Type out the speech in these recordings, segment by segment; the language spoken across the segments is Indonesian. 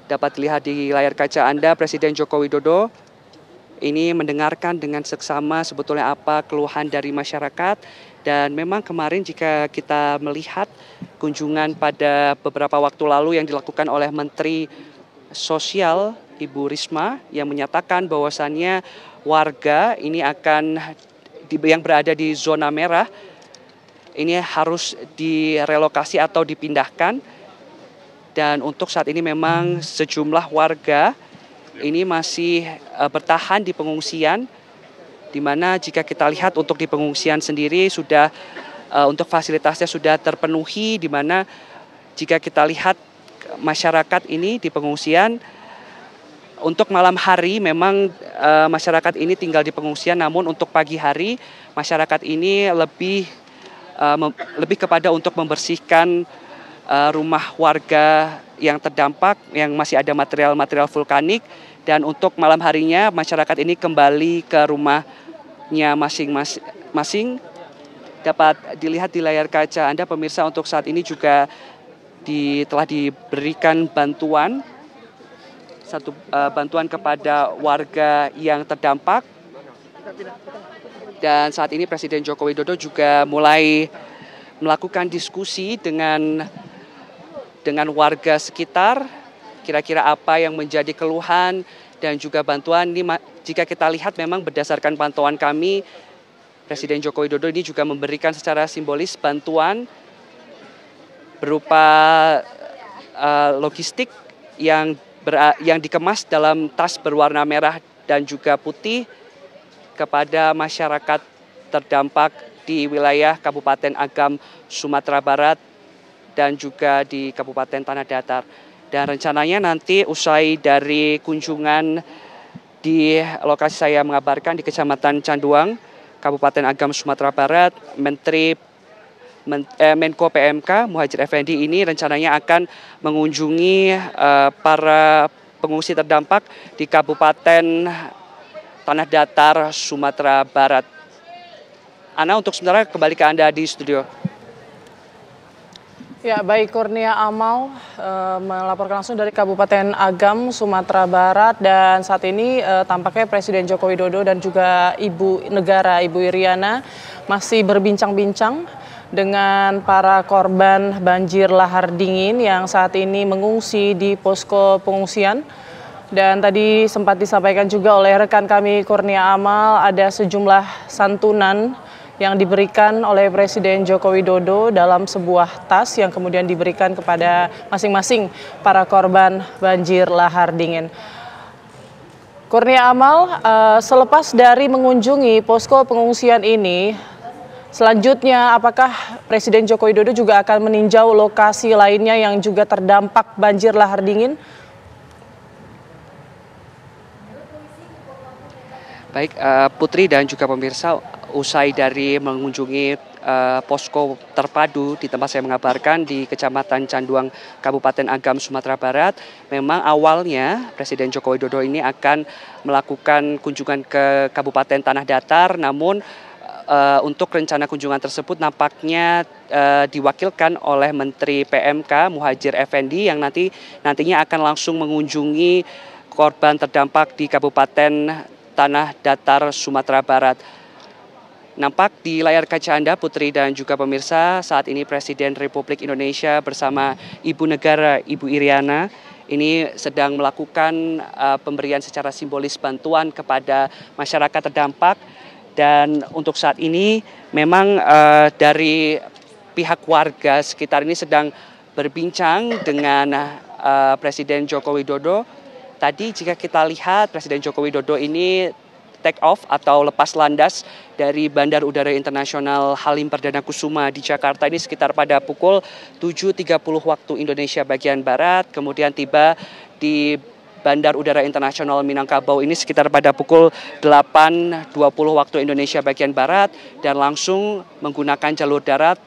Dapat dilihat di layar kaca Anda, Presiden Joko Widodo ini mendengarkan dengan seksama sebetulnya apa keluhan dari masyarakat. Dan memang kemarin jika kita melihat kunjungan pada beberapa waktu lalu yang dilakukan oleh Menteri Sosial Ibu Risma yang menyatakan bahwasannya warga ini yang berada di zona merah ini harus direlokasi atau dipindahkan. Dan untuk saat ini memang sejumlah warga ini masih bertahan di pengungsian, di mana jika kita lihat untuk di pengungsian sendiri sudah untuk fasilitasnya sudah terpenuhi, di mana jika kita lihat masyarakat ini di pengungsian untuk malam hari memang masyarakat ini tinggal di pengungsian, namun untuk pagi hari masyarakat ini lebih kepada untuk membersihkan rumah warga yang terdampak yang masih ada material-material vulkanik, dan untuk malam harinya masyarakat ini kembali ke rumahnya masing-masing. Dapat dilihat di layar kaca Anda pemirsa, untuk saat ini juga telah diberikan bantuan kepada warga yang terdampak. Dan saat ini Presiden Joko Widodo juga mulai melakukan diskusi dengan warga sekitar, kira-kira apa yang menjadi keluhan dan juga bantuan. Ini jika kita lihat memang berdasarkan pantauan kami, Presiden Joko Widodo ini juga memberikan secara simbolis bantuan berupa logistik yang dikemas dalam tas berwarna merah dan juga putih kepada masyarakat terdampak di wilayah Kabupaten Agam, Sumatera Barat, dan juga di Kabupaten Tanah Datar. Dan rencananya nanti usai dari kunjungan di lokasi saya mengabarkan di Kecamatan Canduang, Kabupaten Agam, Sumatera Barat, Menko PMK Muhadjir Effendi ini rencananya akan mengunjungi para pengungsi terdampak di Kabupaten Tanah Datar, Sumatera Barat. Ana, untuk sementara kembali ke Anda di studio. Ya, baik, Kurnia Amal melaporkan langsung dari Kabupaten Agam, Sumatera Barat. Dan saat ini tampaknya Presiden Joko Widodo dan juga Ibu Negara, Ibu Iriana, masih berbincang-bincang dengan para korban banjir lahar dingin yang saat ini mengungsi di posko pengungsian. Dan tadi sempat disampaikan juga oleh rekan kami Kurnia Amal, ada sejumlah santunan yang diberikan oleh Presiden Joko Widodo dalam sebuah tas yang kemudian diberikan kepada masing-masing para korban banjir lahar dingin. Kurnia Amal, selepas dari mengunjungi posko pengungsian ini, selanjutnya apakah Presiden Joko Widodo juga akan meninjau lokasi lainnya yang juga terdampak banjir lahar dingin? Baik, Putri dan juga pemirsa, usai dari mengunjungi posko terpadu di tempat saya mengabarkan di Kecamatan Canduang, Kabupaten Agam, Sumatera Barat, memang awalnya Presiden Joko Widodo ini akan melakukan kunjungan ke Kabupaten Tanah Datar, namun untuk rencana kunjungan tersebut nampaknya diwakilkan oleh Menteri PMK Muhadjir Effendi yang nantinya akan langsung mengunjungi korban terdampak di Kabupaten Tanah Datar, Sumatera Barat. Nampak di layar kaca Anda, Putri dan juga pemirsa, saat ini Presiden Republik Indonesia bersama Ibu Negara, Ibu Iriana, ini sedang melakukan pemberian secara simbolis bantuan kepada masyarakat terdampak. Dan untuk saat ini memang dari pihak warga sekitar ini sedang berbincang dengan Presiden Joko Widodo. Tadi jika kita lihat Presiden Joko Widodo ini take off atau lepas landas dari Bandar Udara Internasional Halim Perdana Kusuma di Jakarta ini sekitar pada pukul 7.30 waktu Indonesia bagian Barat, kemudian tiba di Bandar Udara Internasional Minangkabau ini sekitar pada pukul 8.20 waktu Indonesia bagian Barat, dan langsung menggunakan jalur darat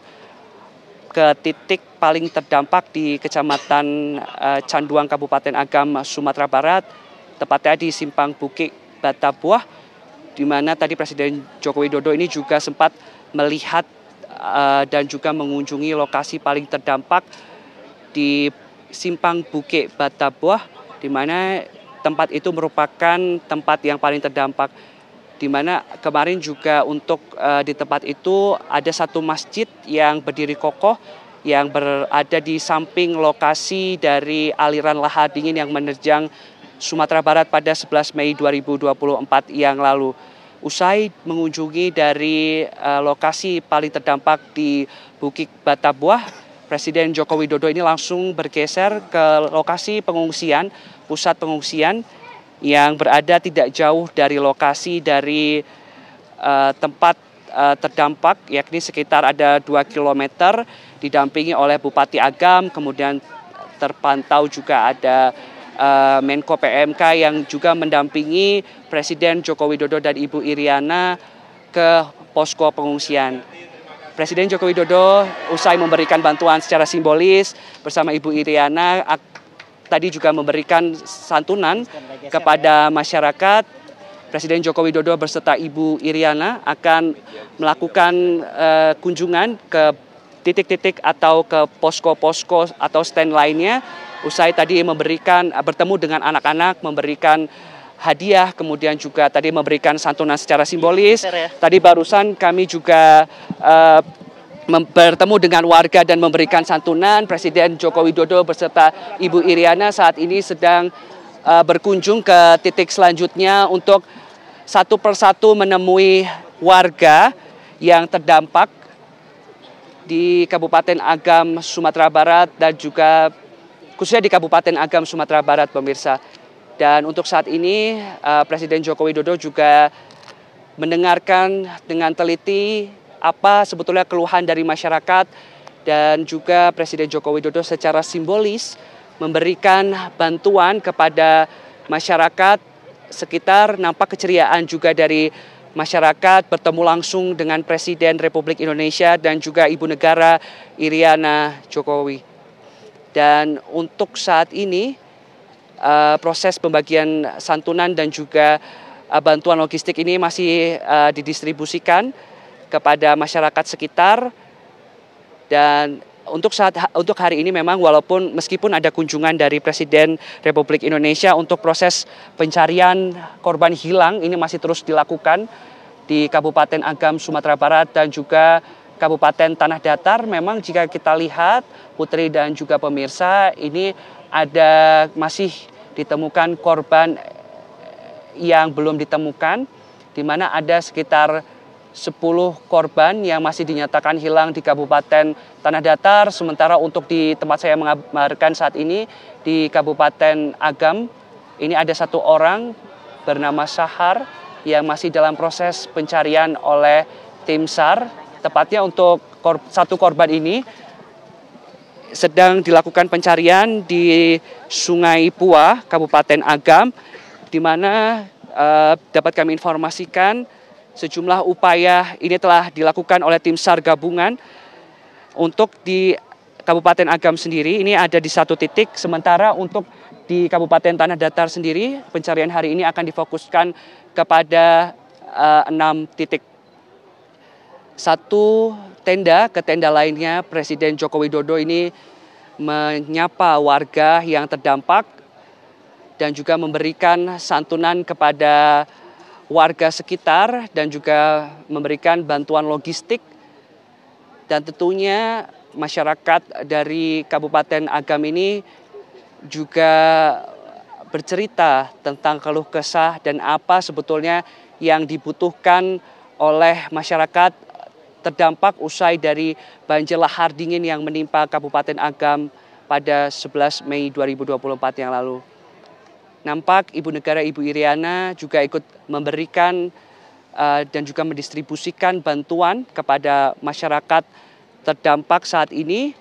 ke titik paling terdampak di Kecamatan Canduang, Kabupaten Agam, Sumatera Barat, tepatnya di Simpang Bukit Batabuah, di mana tadi Presiden Joko Widodo ini juga sempat melihat dan juga mengunjungi lokasi paling terdampak di Simpang Bukit Batabuah, di mana tempat itu merupakan tempat yang paling terdampak, di mana kemarin juga untuk di tempat itu ada satu masjid yang berdiri kokoh yang berada di samping lokasi dari aliran lahar dingin yang menerjang Sumatera Barat pada 11 Mei 2024 yang lalu. Usai mengunjungi dari lokasi paling terdampak di Bukit Batabuah, Presiden Joko Widodo ini langsung bergeser ke lokasi pengungsian, pusat pengungsian yang berada tidak jauh dari lokasi dari tempat terdampak, yakni sekitar ada 2 km, didampingi oleh Bupati Agam, kemudian terpantau juga ada Menko PMK yang juga mendampingi Presiden Joko Widodo dan Ibu Iriana ke posko pengungsian. Presiden Joko Widodo usai memberikan bantuan secara simbolis bersama Ibu Iriana tadi juga memberikan santunan kepada masyarakat. Presiden Joko Widodo beserta Ibu Iriana akan melakukan kunjungan ke titik-titik atau ke posko-posko atau stand lainnya. Usai tadi bertemu dengan anak-anak, memberikan hadiah, kemudian juga tadi memberikan santunan secara simbolis. Tadi barusan kami juga bertemu dengan warga dan memberikan santunan. Presiden Joko Widodo beserta Ibu Iriana saat ini sedang berkunjung ke titik selanjutnya untuk satu persatu menemui warga yang terdampak di Kabupaten Agam, Sumatera Barat dan juga khususnya di Kabupaten Agam, Sumatera Barat, pemirsa. Dan untuk saat ini Presiden Joko Widodo juga mendengarkan dengan teliti apa sebetulnya keluhan dari masyarakat dan juga Presiden Joko Widodo secara simbolis memberikan bantuan kepada masyarakat sekitar. Nampak keceriaan juga dari masyarakat bertemu langsung dengan Presiden Republik Indonesia dan juga Ibu Negara Iriana Jokowi. Dan untuk saat ini proses pembagian santunan dan juga bantuan logistik ini masih didistribusikan kepada masyarakat sekitar. Dan untuk hari ini memang meskipun ada kunjungan dari Presiden Republik Indonesia, untuk proses pencarian korban hilang ini masih terus dilakukan di Kabupaten Agam, Sumatera Barat dan juga Kabupaten Tanah Datar. Memang jika kita lihat Putri dan juga pemirsa, ini masih ditemukan korban yang belum ditemukan, di mana ada sekitar 10 korban yang masih dinyatakan hilang di Kabupaten Tanah Datar. Sementara untuk di tempat saya mengabarkan saat ini di Kabupaten Agam, ini ada 1 orang bernama Sahar yang masih dalam proses pencarian oleh tim SAR. Tepatnya untuk 1 korban ini sedang dilakukan pencarian di Sungai Puah, Kabupaten Agam, di mana dapat kami informasikan sejumlah upaya ini telah dilakukan oleh tim SAR gabungan. Untuk di Kabupaten Agam sendiri ini ada di 1 titik, sementara untuk di Kabupaten Tanah Datar sendiri pencarian hari ini akan difokuskan kepada 6 titik. 1 tenda ke tenda lainnya, Presiden Joko Widodo ini menyapa warga yang terdampak dan juga memberikan santunan kepada warga sekitar dan juga memberikan bantuan logistik. Dan tentunya masyarakat dari Kabupaten Agam ini juga bercerita tentang keluh kesah dan apa sebetulnya yang dibutuhkan oleh masyarakat terdampak usai dari banjir lahar dingin yang menimpa Kabupaten Agam pada 11 Mei 2024 yang lalu. Nampak Ibu Negara Ibu Iriana juga ikut memberikan dan juga mendistribusikan bantuan kepada masyarakat terdampak saat ini.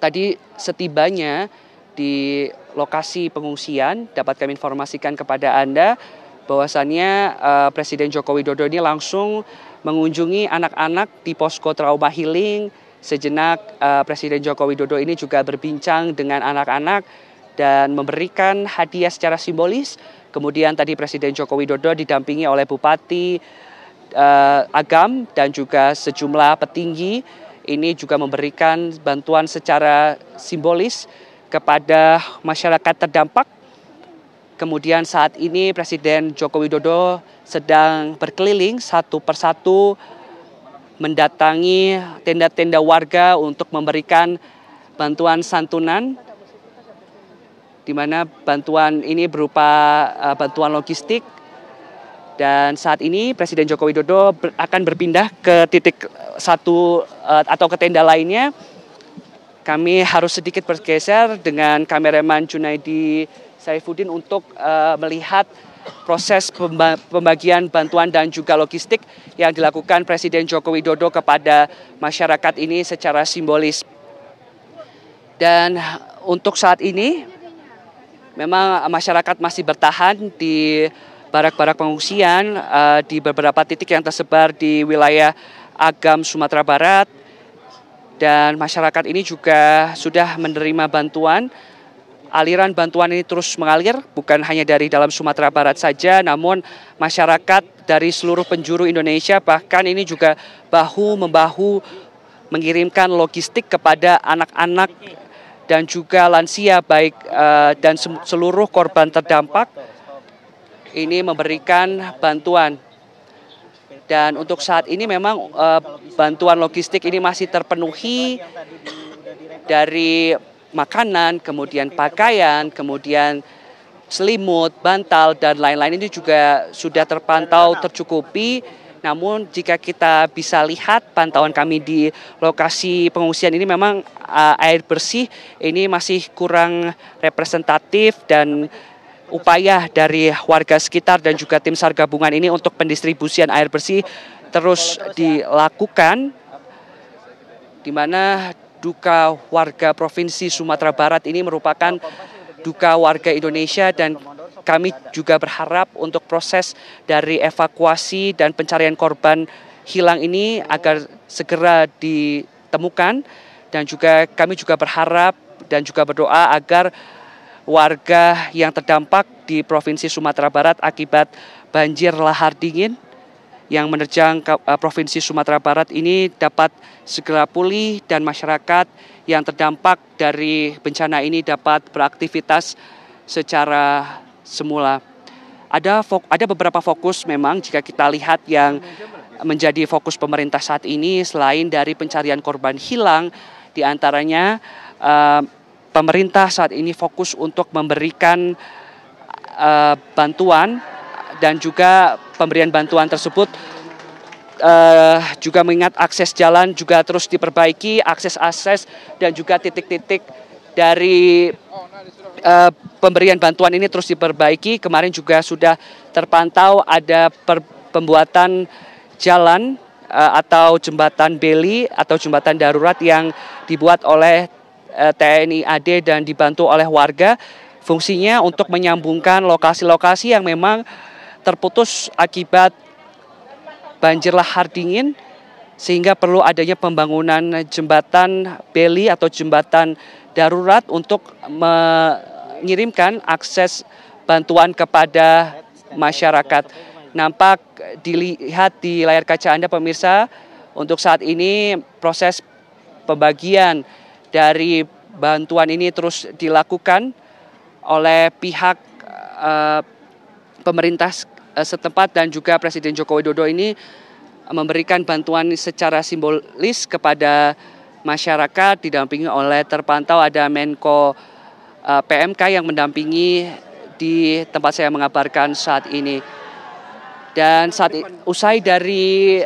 Tadi setibanya di lokasi pengungsian dapat kami informasikan kepada Anda bahwasannya Presiden Joko Widodo ini langsung mengunjungi anak-anak di posko trauma healing. Sejenak Presiden Joko Widodo ini juga berbincang dengan anak-anak dan memberikan hadiah secara simbolis. Kemudian tadi Presiden Joko Widodo didampingi oleh Bupati Agam dan juga sejumlah petinggi ini juga memberikan bantuan secara simbolis kepada masyarakat terdampak. Kemudian saat ini Presiden Joko Widodo sedang berkeliling satu persatu mendatangi tenda-tenda warga untuk memberikan bantuan santunan, di mana bantuan ini berupa bantuan logistik. Dan saat ini Presiden Joko Widodo akan berpindah ke titik satu atau ke tenda lainnya. Kami harus sedikit bergeser dengan kameramen Junaidi Saifuddin untuk melihat proses pembagian bantuan dan juga logistik yang dilakukan Presiden Joko Widodo kepada masyarakat ini secara simbolis. Dan untuk saat ini memang masyarakat masih bertahan di barak-barak pengungsian di beberapa titik yang tersebar di wilayah Agam, Sumatera Barat. Dan masyarakat ini juga sudah menerima bantuan. Aliran bantuan ini terus mengalir, bukan hanya dari dalam Sumatera Barat saja, namun masyarakat dari seluruh penjuru Indonesia, bahkan ini juga bahu-membahu mengirimkan logistik kepada anak-anak dan juga lansia, baik dan seluruh korban terdampak ini memberikan bantuan. Dan untuk saat ini memang bantuan logistik ini masih terpenuhi dari makanan, kemudian pakaian, kemudian selimut, bantal, dan lain-lain ini juga sudah terpantau tercukupi. Namun jika kita bisa lihat pantauan kami di lokasi pengungsian ini memang air bersih ini masih kurang representatif, dan upaya dari warga sekitar dan juga tim SAR gabungan ini untuk pendistribusian air bersih terus dilakukan, di mana duka warga Provinsi Sumatera Barat ini merupakan duka warga Indonesia, dan kami juga berharap untuk proses dari evakuasi dan pencarian korban hilang ini agar segera ditemukan, dan juga kami juga berharap dan juga berdoa agar warga yang terdampak di Provinsi Sumatera Barat akibat banjir lahar dingin yang menerjang Provinsi Sumatera Barat ini dapat segera pulih, dan masyarakat yang terdampak dari bencana ini dapat beraktivitas secara semula. Ada beberapa fokus memang jika kita lihat yang menjadi fokus pemerintah saat ini selain dari pencarian korban hilang, diantaranya pemerintah saat ini fokus untuk memberikan bantuan, dan juga pemberian bantuan tersebut juga mengingat akses jalan juga terus diperbaiki, akses dan juga titik-titik dari pemberian bantuan ini terus diperbaiki. Kemarin juga sudah terpantau ada pembuatan jalan atau jembatan beli atau jembatan darurat yang dibuat oleh TNI AD dan dibantu oleh warga, fungsinya untuk menyambungkan lokasi-lokasi yang memang terputus akibat banjir lahar dingin, sehingga perlu adanya pembangunan jembatan beli atau jembatan darurat untuk mengirimkan akses bantuan kepada masyarakat. Nampak dilihat di layar kaca Anda pemirsa, untuk saat ini proses pembagian dari bantuan ini terus dilakukan oleh pihak pemerintah setempat, dan juga Presiden Joko Widodo ini memberikan bantuan secara simbolis kepada masyarakat, didampingi oleh terpantau ada Menko PMK yang mendampingi di tempat saya mengabarkan saat ini. Dan usai dari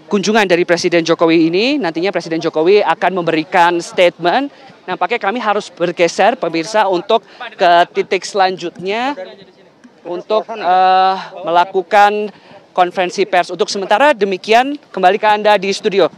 kunjungan dari Presiden Jokowi ini, nantinya Presiden Jokowi akan memberikan statement. Nampaknya kami harus bergeser pemirsa untuk ke titik selanjutnya untuk melakukan konferensi pers. Untuk sementara demikian, kembali ke Anda di studio.